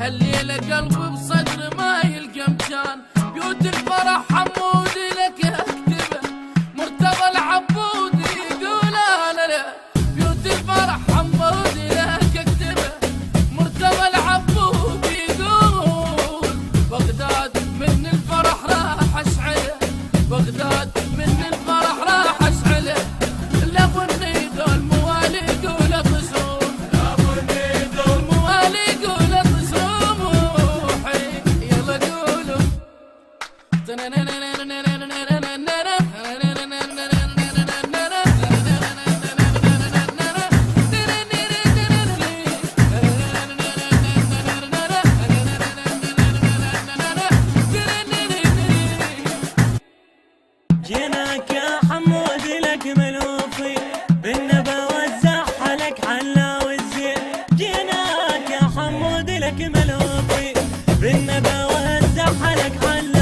هالليلة قلبي بصدر ما يلقى مكان، بيوت الفرح حمودي لك اكتبه، مرتضى العبودي يقول لا لا، بيوت الفرح حمودي لك اكتبه، مرتضى العبودي يقول بغداد من الفرح راح اشعله، بغداد من الفرح راح اشعله، لابو النيد الموالي يقول اطسروم، لابو النيد الموالي يقول اطسروم روحي يلا قولوا جيناك يا حمود لك ملوفي، بالنبا وزعها لك حلا والزين. جيناك يا حمود لك ملوفي، بالنبا وزعها لك حلا